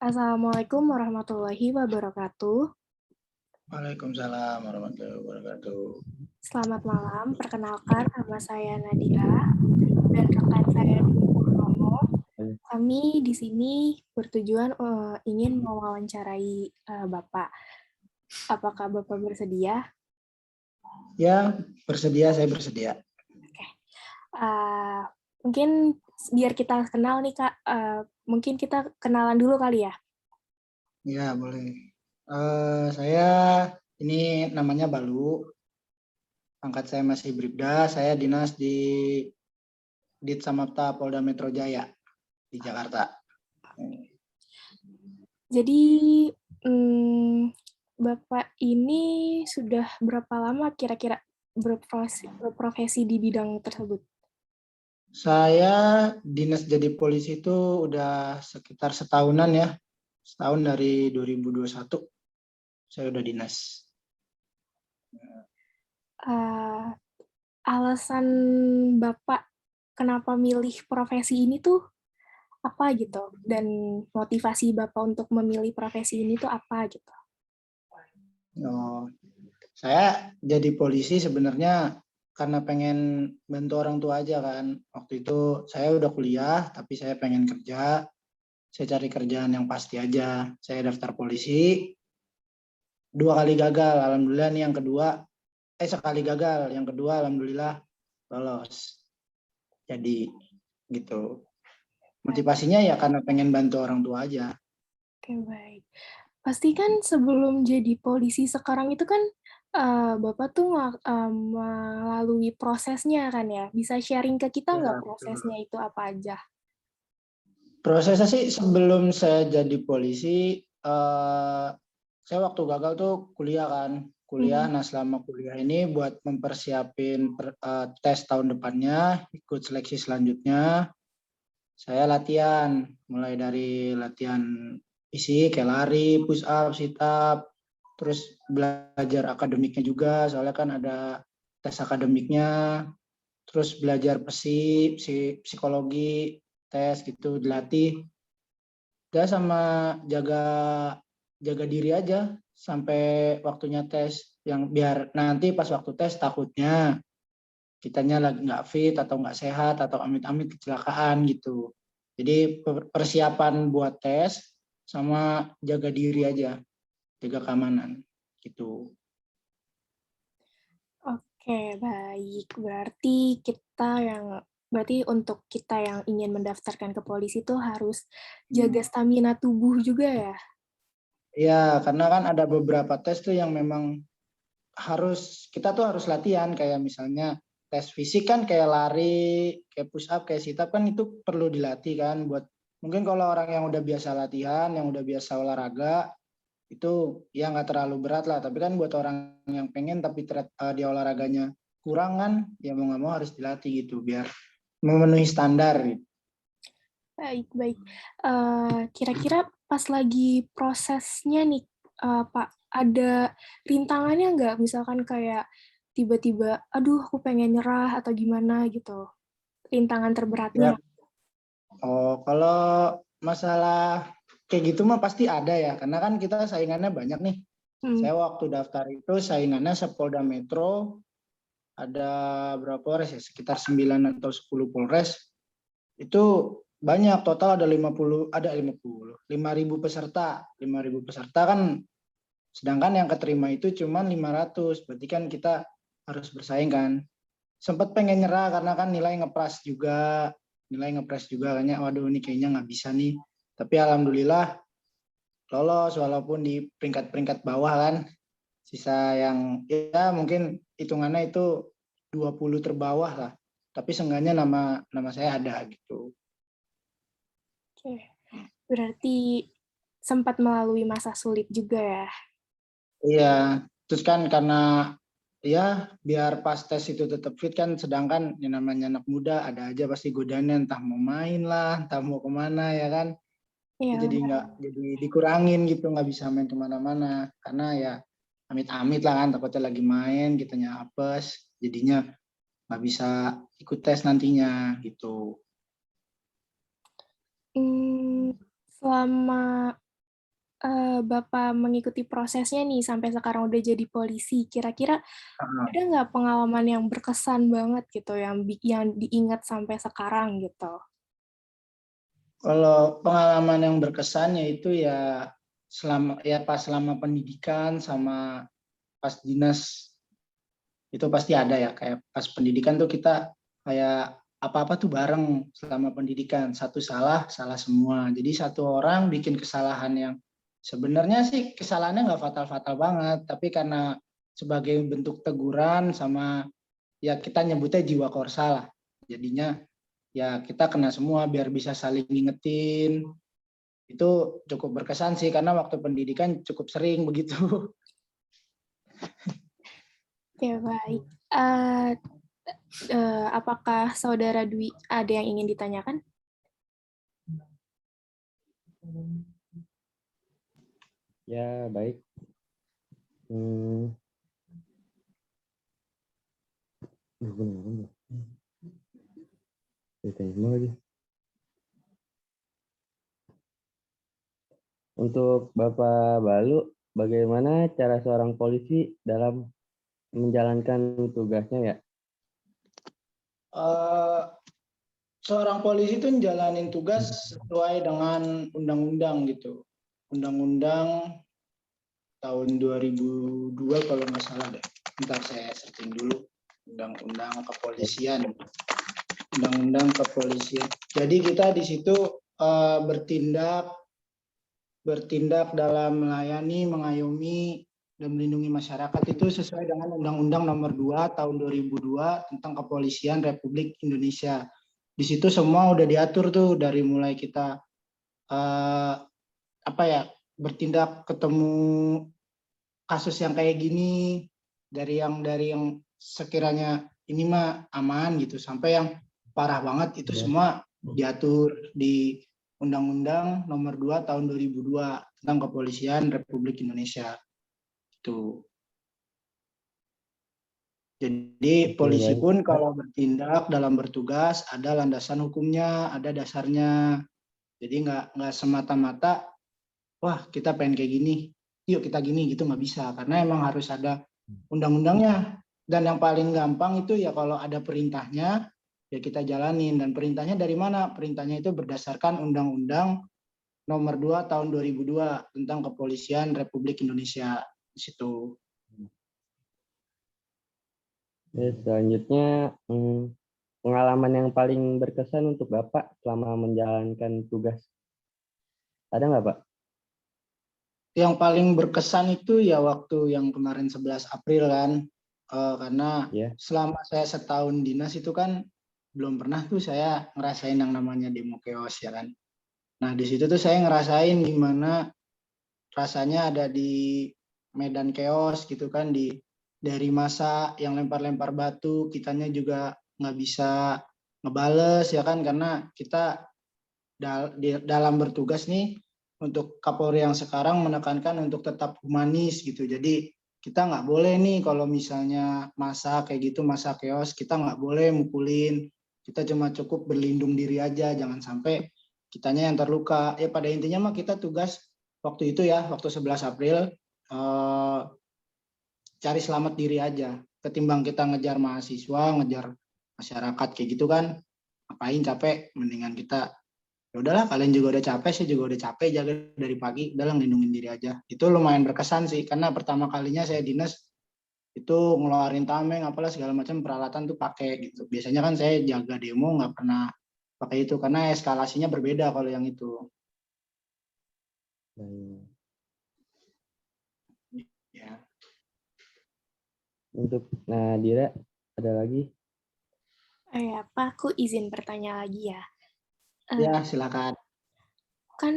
Assalamualaikum warahmatullahi wabarakatuh. Waalaikumsalam warahmatullahi wabarakatuh. Selamat malam, perkenalkan nama saya Nadia dan rekan saya Purnomo. Kami di sini bertujuan ingin mewawancarai Bapak. Apakah Bapak bersedia? Ya, saya bersedia. Mungkin biar kita kenal nih Kak, mungkin kita kenalan dulu kali ya? Ya, boleh. Saya ini namanya Balu. Pangkat saya masih Bribda. Saya dinas di Ditsamapta Polda Metro Jaya di Jakarta. Jadi Bapak ini sudah berapa lama kira-kira berprofesi di bidang tersebut? Saya dinas jadi polisi itu udah sekitar setahunan ya. Setahun dari 2021 saya udah dinas. Alasan Bapak kenapa milih profesi ini tuh apa gitu? Dan motivasi Bapak untuk memilih profesi ini tuh apa gitu? Oh, saya jadi polisi sebenarnya karena pengen bantu orang tua aja kan. Waktu itu saya udah kuliah, tapi saya pengen kerja. Saya cari kerjaan yang pasti aja. Saya daftar polisi, 2 kali gagal. Alhamdulillah nih yang kedua, sekali gagal. Yang kedua alhamdulillah lolos. Jadi gitu. Motivasinya ya karena pengen bantu orang tua aja. Oke, baik. Pasti kan sebelum jadi polisi sekarang itu kan Bapak tuh melalui prosesnya kan ya? Bisa sharing ke kita nggak Ya, prosesnya itu apa aja? prosesnya sih sebelum saya jadi polisi, saya waktu gagal tuh kuliah kan. Kuliah, nah selama kuliah ini buat mempersiapin tes tahun depannya, ikut seleksi selanjutnya, saya latihan. Mulai dari latihan fisik, kayak lari, push up, sit up, terus belajar akademiknya juga, soalnya kan ada tes akademiknya, terus belajar psikologi, tes gitu, dilatih. Udah sama jaga diri aja sampai waktunya tes, yang biar nanti pas waktu tes takutnya kitanya lagi nggak fit atau nggak sehat atau amit-amit kecelakaan gitu. Jadi persiapan buat tes sama jaga diri aja, jaga keamanan gitu. Oke, baik. Berarti untuk kita yang ingin mendaftarkan ke polisi itu harus jaga stamina tubuh juga ya? Ya, karena kan ada beberapa tes tuh yang memang kita tuh harus latihan, kayak misalnya tes fisik kan kayak lari, kayak push up, kayak sit up kan itu perlu dilatih kan, buat mungkin kalau orang yang udah biasa latihan, yang udah biasa olahraga itu ya nggak terlalu berat lah, tapi kan buat orang yang pengen tapi dia olahraganya kurang kan, ya mau nggak mau harus dilatih gitu biar memenuhi standar gitu. Baik, baik. Kira-kira pas lagi prosesnya nih, Pak, ada rintangannya nggak? Misalkan kayak tiba-tiba, aduh aku pengen nyerah atau gimana gitu. Rintangan terberatnya. Ya, kalau masalah kayak gitu mah pasti ada ya, karena kan kita saingannya banyak nih. Hmm. Saya waktu daftar itu saingannya sepolda metro, ada berapa Polres ya, sekitar 9 atau 10 Polres. Itu banyak, total ada 5.000 peserta. 5.000 peserta kan, sedangkan yang keterima itu cuma 500, berarti kan kita harus bersaing kan. Sempat pengen nyerah karena kan nilai ngepres juga kayaknya, waduh ini kayaknya nggak bisa nih. Tapi alhamdulillah lolos walaupun di peringkat-peringkat bawah kan. Sisa yang ya mungkin hitungannya itu 20 terbawah lah. Tapi seenggaknya nama saya ada gitu. Oke. Berarti sempat melalui masa sulit juga ya? Iya, terus kan karena ya biar pas tes itu tetap fit kan, sedangkan yang namanya anak muda ada aja pasti godaannya, entah mau main lah, entah mau kemana ya kan. Itu Iya, jadi nggak, jadi dikurangin gitu, nggak bisa main kemana-mana karena ya amit-amit lah kan, takutnya lagi main kitanya apes, jadinya nggak bisa ikut tes nantinya gitu. Hmm, selama Bapak mengikuti prosesnya nih sampai sekarang udah jadi polisi, kira-kira ada nggak pengalaman yang berkesan banget gitu, yang diingat sampai sekarang gitu? Kalau pengalaman yang berkesan yaitu ya selama pendidikan sama pas dinas itu pasti ada ya, kayak pas pendidikan tuh kita kayak apa-apa tuh bareng selama pendidikan, satu salah salah semua. Jadi satu orang bikin kesalahan yang sebenarnya sih kesalahannya nggak fatal-fatal banget, tapi karena sebagai bentuk teguran sama ya kita nyebutnya jiwa korsa lah. Jadinya ya kita kena semua biar bisa saling ngingetin. Itu cukup berkesan sih karena waktu pendidikan cukup sering begitu. Oke, baik. Apakah Saudara Dwi ada yang ingin ditanyakan? Ya, baik. Hmm. Untuk Bapak Balu, bagaimana cara seorang polisi dalam menjalankan tugasnya ya? Seorang polisi itu menjalani tugas sesuai dengan undang-undang gitu. Undang-undang tahun 2002 kalau nggak salah deh. Ntar saya searching dulu. Undang-undang kepolisian. Undang-undang kepolisian. Jadi kita di situ bertindak dalam melayani, mengayomi, dan melindungi masyarakat itu sesuai dengan Undang-Undang Nomor 2 Tahun 2002 tentang Kepolisian Republik Indonesia. Di situ semua udah diatur tuh dari mulai kita bertindak ketemu kasus yang kayak gini, dari yang sekiranya ini mah aman gitu sampai yang parah banget itu semua diatur di Undang-Undang Nomor 2 Tahun 2002 tentang Kepolisian Republik Indonesia. Itu. Jadi polisi pun kalau bertindak dalam bertugas ada landasan hukumnya, ada dasarnya. Jadi nggak semata-mata, wah kita pengen kayak gini, yuk kita gini gitu nggak bisa. Karena emang harus ada undang-undangnya. Dan yang paling gampang itu ya kalau ada perintahnya, ya kita jalanin. Dan perintahnya dari mana? Perintahnya itu berdasarkan Undang-Undang Nomor 2 Tahun 2002 tentang Kepolisian Republik Indonesia. Di situ. Selanjutnya, pengalaman yang paling berkesan untuk Bapak selama menjalankan tugas. Ada nggak, Pak? Yang paling berkesan itu ya waktu yang kemarin 11 April kan. Karena selama saya setahun dinas itu kan belum pernah tuh saya ngerasain yang namanya demo chaos ya kan. Nah di situ tuh saya ngerasain gimana rasanya ada di medan chaos gitu kan, dari masa yang lempar-lempar batu, kitanya juga nggak bisa ngebales ya kan, karena kita dalam bertugas nih untuk Kapolri yang sekarang menekankan untuk tetap humanis gitu. Jadi kita nggak boleh nih kalau misalnya masa kayak gitu, masa chaos, kita nggak boleh mukulin. Kita cuma cukup berlindung diri aja, jangan sampai kitanya yang terluka. Ya pada intinya mah kita tugas waktu itu ya, waktu 11 April, cari selamat diri aja. Ketimbang kita ngejar mahasiswa, ngejar masyarakat kayak gitu kan, ngapain capek, mendingan kita ya udahlah kalian juga udah capek, saya juga udah capek jaga dari pagi, udahlah ngelindungin diri aja. Itu lumayan berkesan sih karena pertama kalinya saya dinas itu ngeluarin tameng apalah segala macam peralatan tuh pakai gitu. Biasanya kan saya jaga demo nggak pernah pakai itu karena eskalasinya berbeda kalau yang itu. Ya. Untuk Nadira, ada lagi? Ya, Pak, aku izin bertanya lagi ya. Ya, silakan. Kan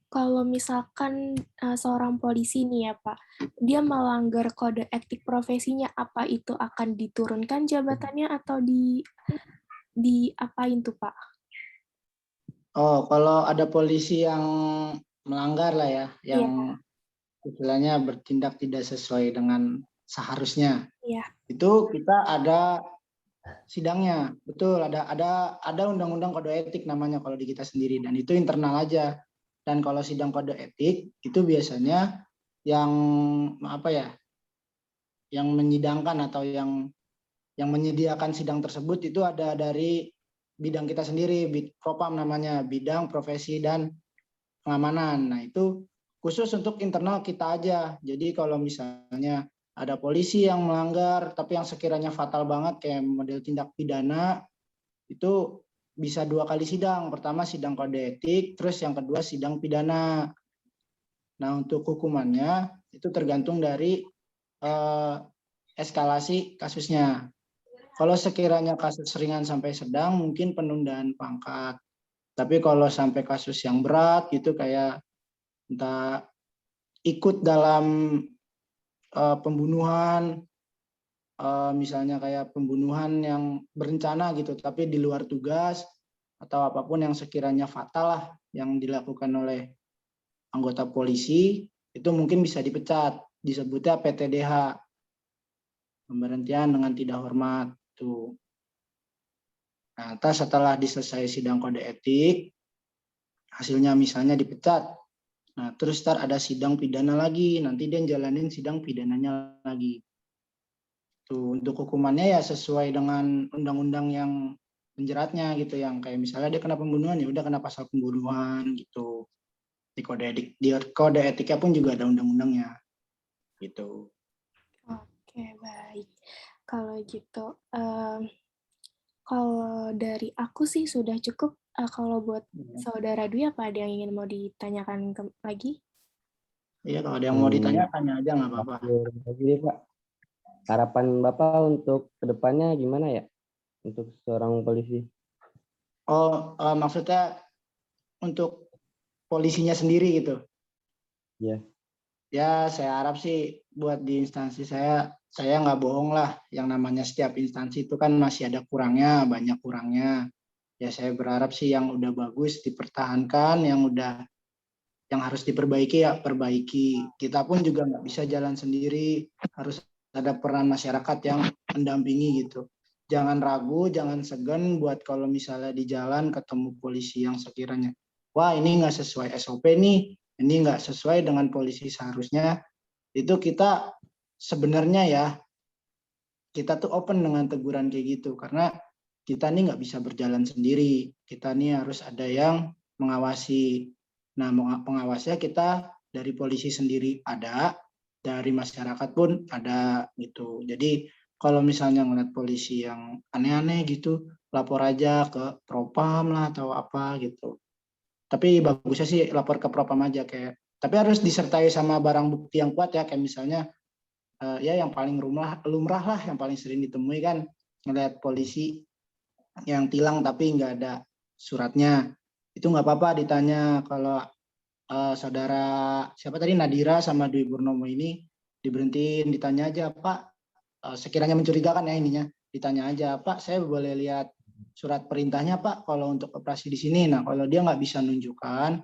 kalau misalkan seorang polisi nih ya Pak, dia melanggar kode etik profesinya, apa itu akan diturunkan jabatannya atau diapain tuh Pak? Oh, kalau ada polisi yang melanggar lah ya, yang istilahnya bertindak tidak sesuai dengan seharusnya, itu kita ada sidangnya, betul ada undang-undang kode etik namanya kalau di kita sendiri, dan itu internal aja. Dan kalau sidang kode etik itu biasanya yang apa ya, yang menyidangkan atau yang menyediakan sidang tersebut itu ada dari bidang kita sendiri, Propam namanya, bidang profesi dan pengamanan. Nah, itu khusus untuk internal kita aja. Jadi kalau misalnya ada polisi yang melanggar tapi yang sekiranya fatal banget kayak model tindak pidana, itu bisa 2 kali sidang. Pertama sidang kode etik, terus yang kedua sidang pidana. Nah, untuk hukumannya itu tergantung dari eskalasi kasusnya. Kalau sekiranya kasus ringan sampai sedang, mungkin penundaan pangkat. Tapi kalau sampai kasus yang berat gitu kayak entah ikut dalam pembunuhan, misalnya kayak pembunuhan yang berencana gitu, tapi di luar tugas, atau apapun yang sekiranya fatal lah yang dilakukan oleh anggota polisi, itu mungkin bisa dipecat. Disebutnya PTDH, pemberhentian dengan tidak hormat. Tuh. Nah, setelah diselesai sidang kode etik, hasilnya misalnya dipecat. Nah, terus ada sidang pidana lagi, nanti dia jalanin sidang pidananya lagi. Tuh, untuk hukumannya ya sesuai dengan undang-undang yang menjeratnya gitu, yang kayak misalnya dia kena pembunuhan ya udah kena pasal pembunuhan gitu. Di kode etiknya pun juga ada undang-undangnya gitu. Oke, baik. Kalau gitu, kalau dari aku sih sudah cukup. Kalau buat Saudara Dwi, apa ada yang ingin mau ditanyakan lagi? Iya, kalau ada yang mau ditanya, tanya aja nggak apa-apa. Lagi Pak, harapan Bapak untuk kedepannya gimana ya untuk seorang polisi? Oh, maksudnya untuk polisinya sendiri gitu? Iya. Ya, saya harap sih buat di instansi saya nggak bohong lah. Yang namanya setiap instansi itu kan masih ada kurangnya, banyak kurangnya. Ya, saya berharap sih yang udah bagus dipertahankan, yang harus diperbaiki ya perbaiki. Kita pun juga nggak bisa jalan sendiri, harus ada peran masyarakat yang mendampingi gitu. Jangan ragu, jangan segan buat kalau misalnya di jalan ketemu polisi yang sekiranya, wah ini nggak sesuai SOP nih, ini nggak sesuai dengan polisi seharusnya, itu kita sebenarnya ya, kita tuh open dengan teguran kayak gitu, karena kita nih nggak bisa berjalan sendiri, kita nih harus ada yang mengawasi. Nah, pengawasnya kita dari polisi sendiri ada, dari masyarakat pun ada gitu. Jadi kalau misalnya ngeliat polisi yang aneh-aneh gitu, lapor aja ke Propam lah atau apa gitu. Tapi bagusnya sih lapor ke Propam aja kayak. Tapi harus disertai sama barang bukti yang kuat ya, kayak misalnya ya yang paling lumrah lah, yang paling sering ditemui kan ngeliat polisi yang tilang tapi nggak ada suratnya. Itu nggak apa-apa ditanya. Kalau saudara siapa tadi Nadira sama Dwi Purnomo ini diberhentiin, ditanya aja, Pak, sekiranya mencurigakan ya ininya, ditanya aja, Pak, saya boleh lihat surat perintahnya Pak kalau untuk operasi di sini. Nah, kalau dia nggak bisa nunjukkan,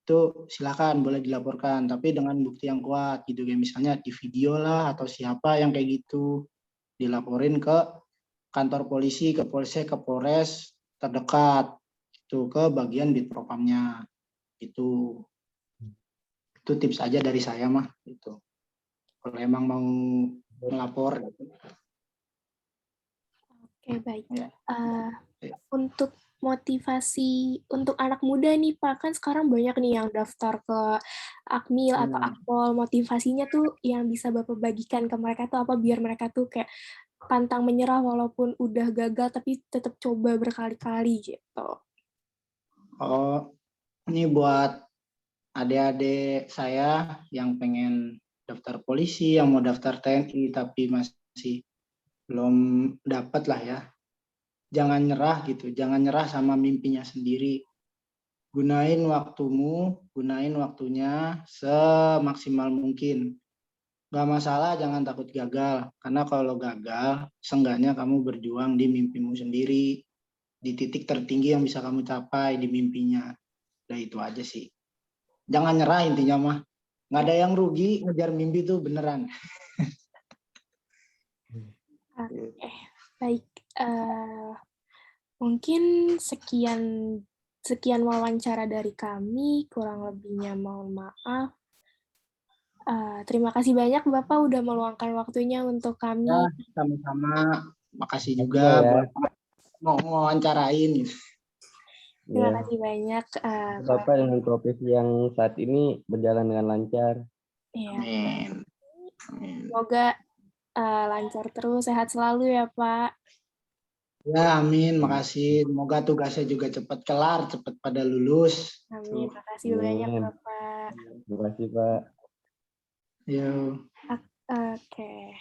itu silakan boleh dilaporkan, tapi dengan bukti yang kuat gitu, kayak misalnya di video lah atau siapa yang kayak gitu, dilaporin ke kantor polisi, ke polsek, ke Polres terdekat, itu ke bagian Bitpropamnya itu. Itu tips aja dari saya mah gitu. Kalau emang mau melapor gitu. Oke, baik. Ya. Untuk motivasi untuk anak muda nih Pak, kan sekarang banyak nih yang daftar ke Akmil atau Akpol, motivasinya tuh yang bisa Bapak bagikan ke mereka tuh apa, biar mereka tuh kayak pantang menyerah walaupun udah gagal tapi tetap coba berkali-kali gitu. Oh, ini buat adik-adik saya yang pengen daftar polisi, yang mau daftar TNI tapi masih belum dapat lah ya. Jangan nyerah gitu, jangan nyerah sama mimpinya sendiri. Gunain waktumu, gunain waktunya semaksimal mungkin. Gak masalah, jangan takut gagal. Karena kalau gagal, seenggaknya kamu berjuang di mimpimu sendiri, di titik tertinggi yang bisa kamu capai di mimpinya. Udah itu aja sih. Jangan nyerah intinya mah. Nggak ada yang rugi ngejar mimpi tuh beneran. Oke, baik. Mungkin sekian sekian wawancara dari kami, kurang lebihnya mohon maaf. Terima kasih banyak Bapak udah meluangkan waktunya untuk kami. Ya, sama-sama. Makasih Makasih, juga Pak, ya. buat mau wawancarain gitu. Terima Ya. kasih banyak. Bapak dengan profesi yang saat ini berjalan dengan lancar. Ya, Amin. Amin. semoga lancar terus, sehat selalu ya Pak. Ya, amin. Makasih. Semoga tugasnya juga cepat kelar, cepat pada lulus. Amin. Tuh. Makasih banyak Amin. Bapak. Terima kasih, Pak. Yuk. Oke.